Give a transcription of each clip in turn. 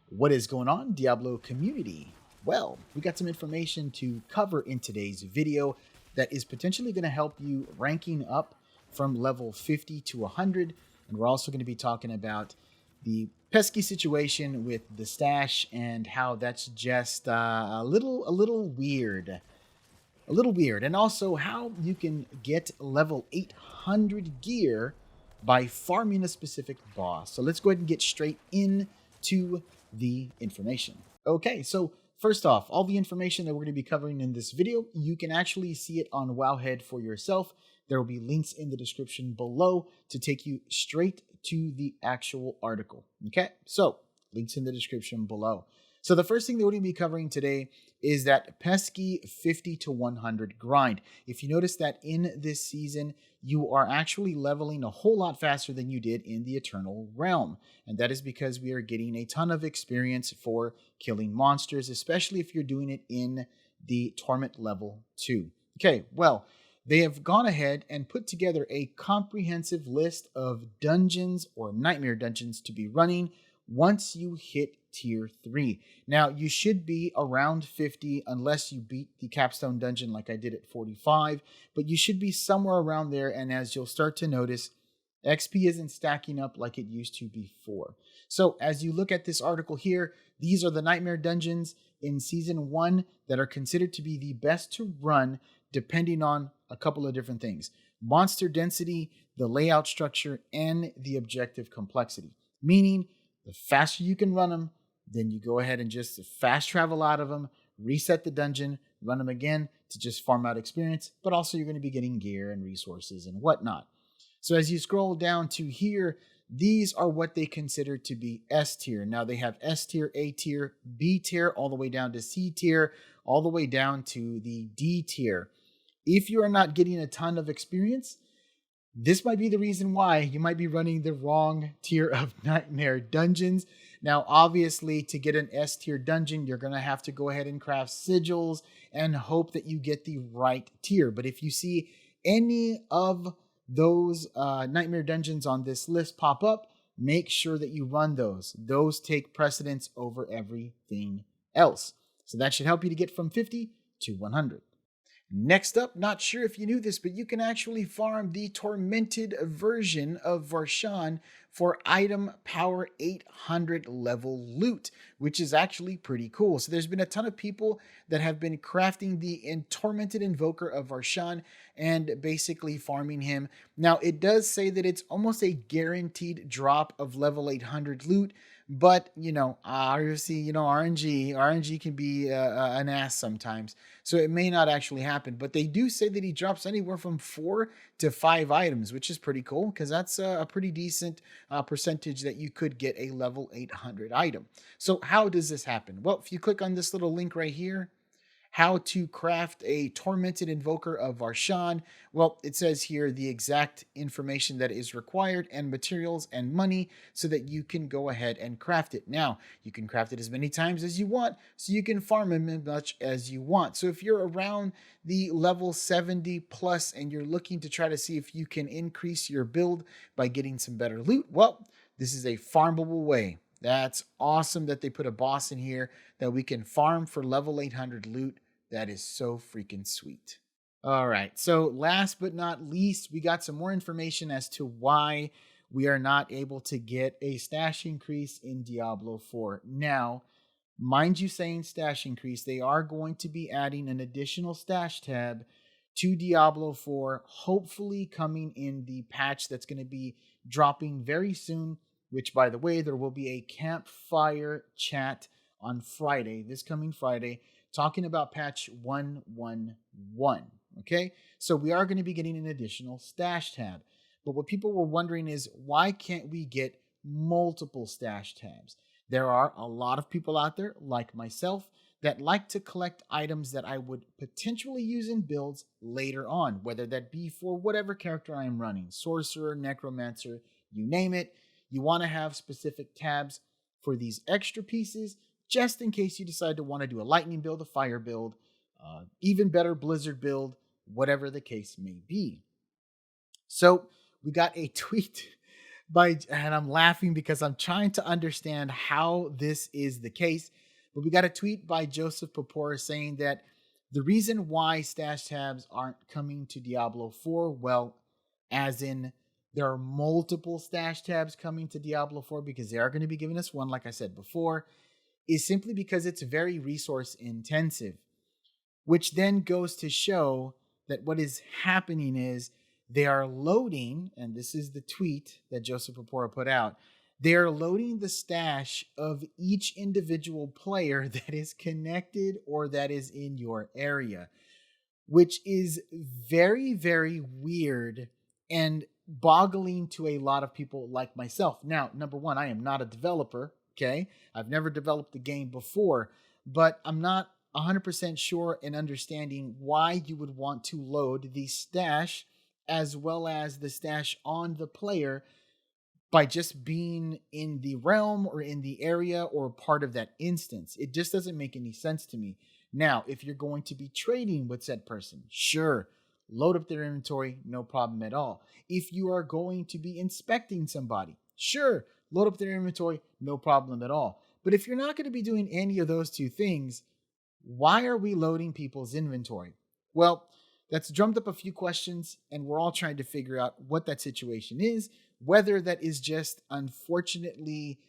What is going on, Diablo community? Well, we got some information to cover in today's video that is potentially going to help you ranking up from level 50 to 100. And we're also going to be talking about the pesky situation with the stash and how that's just a little weird. A little weird. And also how you can get level 800 gear by farming a specific boss. So let's go ahead and get straight into the information. Okay, so first off, all the information that we're going to be covering in this video, you can actually see it on WOWHEAD for yourself. There will be links in the description below to take you straight to the actual article. Okay, so links in the description below. So the first thing that we're going to be covering today is that pesky 50 to 100 grind. If you notice that in this season, you are actually leveling a whole lot faster than you did in the Eternal Realm. And that is because we are getting a ton of experience for killing monsters, especially if you're doing it in the Torment level 2. Okay, well, they have gone ahead and put together a comprehensive list of dungeons or nightmare dungeons to be running once you hit tier 3. Now, you should be around 50 unless you beat the capstone dungeon like I did at 45, but you should be somewhere around there, and as you'll start to notice, XP isn't stacking up like it used to before. So as you look at this article here, these are the nightmare dungeons in season 1 that are considered to be the best to run depending on a couple of different things: monster density, the layout structure, and the objective complexity. Meaning, the faster you can run them, then you go ahead and just fast travel out of them, reset the dungeon, run them again to just farm out experience, but also you're going to be getting gear and resources and whatnot. So as you scroll down to here, these are what they consider to be S tier. Now they have S tier, A tier, B tier, all the way down to C tier, all the way down to the D tier. If you are not getting a ton of experience, this might be the reason why you might be running the wrong tier of nightmare dungeons. Now, obviously, to get an S tier dungeon, you're going to have to go ahead and craft sigils and hope that you get the right tier. But if you see any of those nightmare dungeons on this list pop up, make sure that you run those. Those take precedence over everything else. So that should help you to get from 50 to 100. Next up, not sure if you knew this, but you can actually farm the tormented version of Varshan for item power 800 level loot, which is actually pretty cool. So there's been a ton of people that have been crafting the tormented invoker of Varshan and basically farming him. Now, it does say that it's almost a guaranteed drop of level 800 loot, but, obviously, RNG can be an ass sometimes. So it may not actually happen. But they do say that he drops anywhere from 4 to 5 items, which is pretty cool because that's a pretty decent percentage that you could get a level 800 item. So how does this happen? Well, if you click on this little link right here, how to craft a tormented invoker of Varshan. Well, it says here the exact information that is required and materials and money so that you can go ahead and craft it. Now, you can craft it as many times as you want, so you can farm him as much as you want. So if you're around the level 70 plus and you're looking to try to see if you can increase your build by getting some better loot, well, this is a farmable way. That's awesome that they put a boss in here that we can farm for level 800 loot. That is so freaking sweet. All right, so last but not least, we got some more information as to why we are not able to get a stash increase in Diablo 4. Now, mind you saying stash increase, they are going to be adding an additional stash tab to Diablo 4, hopefully coming in the patch that's going to be dropping very soon, which, by the way, there will be a campfire chat on Friday, this coming Friday, talking about patch 111. Okay, so we are going to be getting an additional stash tab. But what people were wondering is, why can't we get multiple stash tabs? There are a lot of people out there, like myself, that like to collect items that I would potentially use in builds later on, whether that be for whatever character I am running, sorcerer, necromancer, you name it. You want to have specific tabs for these extra pieces, just in case you decide to want to do a lightning build, a fire build, even better blizzard build, whatever the case may be. So we got a tweet And I'm laughing because I'm trying to understand how this is the case. But we got a tweet by Joseph Popora saying that the reason why stash tabs aren't coming to Diablo 4, well, as in there are multiple stash tabs coming to Diablo 4 because they are going to be giving us one, like I said before, is simply because it's very resource intensive, which then goes to show that what is happening is they are loading, and this is the tweet that Joseph Popora put out, they are loading the stash of each individual player that is connected or that is in your area, which is very, very weird and boggling to a lot of people like myself. Now, number one, I am not a developer, okay? I've never developed a game before, but I'm not 100% sure in understanding why you would want to load the stash as well as the stash on the player by just being in the realm or in the area or part of that instance. It just doesn't make any sense to me. Now, if you're going to be trading with said person, sure, load up their inventory, no problem at all. If you are going to be inspecting somebody, sure, load up their inventory, no problem at all. But if you're not going to be doing any of those two things, why are we loading people's inventory? Well, that's drummed up a few questions, and we're all trying to figure out what that situation is, whether that is just unfortunately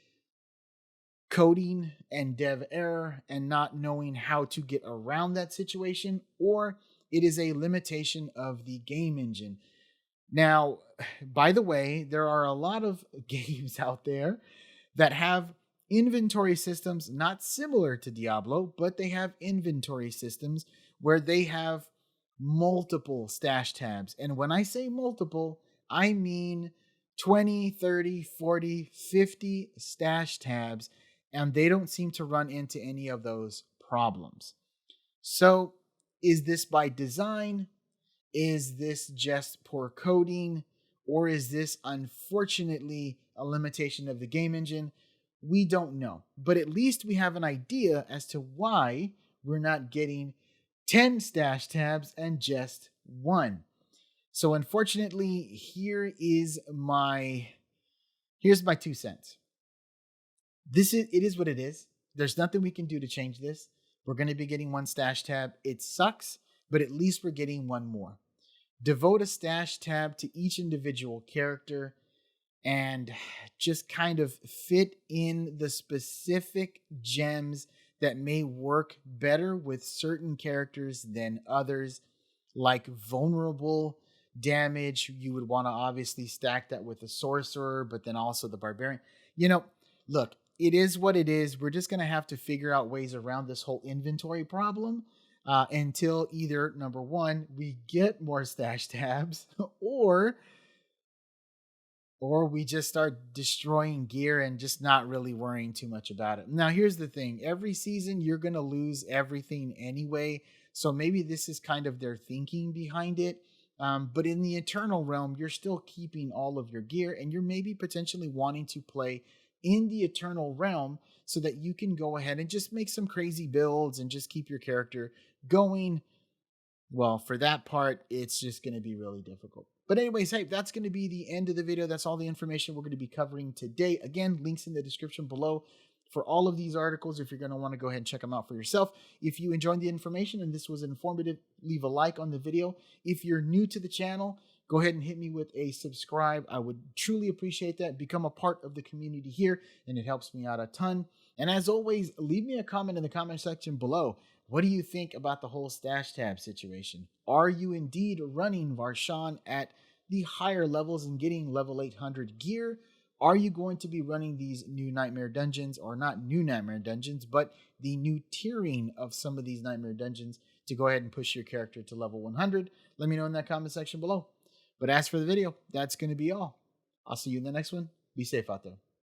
coding and dev error and not knowing how to get around that situation, or it is a limitation of the game engine. Now, by the way, there are a lot of games out there that have inventory systems not similar to Diablo, but they have inventory systems where they have multiple stash tabs. And when I say multiple, I mean 20, 30, 40, 50 stash tabs, and they don't seem to run into any of those problems. So, is this by design? Is this just poor coding? Or is this unfortunately a limitation of the game engine? We don't know. But at least we have an idea as to why we're not getting 10 stash tabs and just one. So unfortunately, here's my 2 cents. It is what it is. There's nothing we can do to change this. We're going to be getting one stash tab. It sucks, but at least we're getting one more. Devote a stash tab to each individual character and just kind of fit in the specific gems that may work better with certain characters than others, like vulnerable damage. You would want to obviously stack that with the sorcerer, but then also the barbarian. Look, it is what it is. We're just going to have to figure out ways around this whole inventory problem until either, number one, we get more stash tabs, or we just start destroying gear and just not really worrying too much about it. Now, here's the thing. Every season, you're going to lose everything anyway. So maybe this is kind of their thinking behind it. But in the Eternal Realm, you're still keeping all of your gear, and you're maybe potentially wanting to play in the Eternal Realm so that you can go ahead and just make some crazy builds and just keep your character going. Well, for that part, it's just going to be really difficult. But anyways, hey, that's going to be the end of the video. That's all the information we're going to be covering today. Again, links in the description below for all of these articles if you're going to want to go ahead and check them out for yourself. If you enjoyed the information and this was informative, leave a like on the video. If you're new to the channel, go ahead and hit me with a subscribe. I would truly appreciate that. Become a part of the community here, and it helps me out a ton. And as always, leave me a comment in the comment section below. What do you think about the whole stash tab situation? Are you indeed running Varshan at the higher levels and getting level 800 gear? Are you going to be running these new Nightmare Dungeons, or not new Nightmare Dungeons, but the new tiering of some of these Nightmare Dungeons to go ahead and push your character to level 100? Let me know in that comment section below. But as for the video, that's going to be all. I'll see you in the next one. Be safe out there.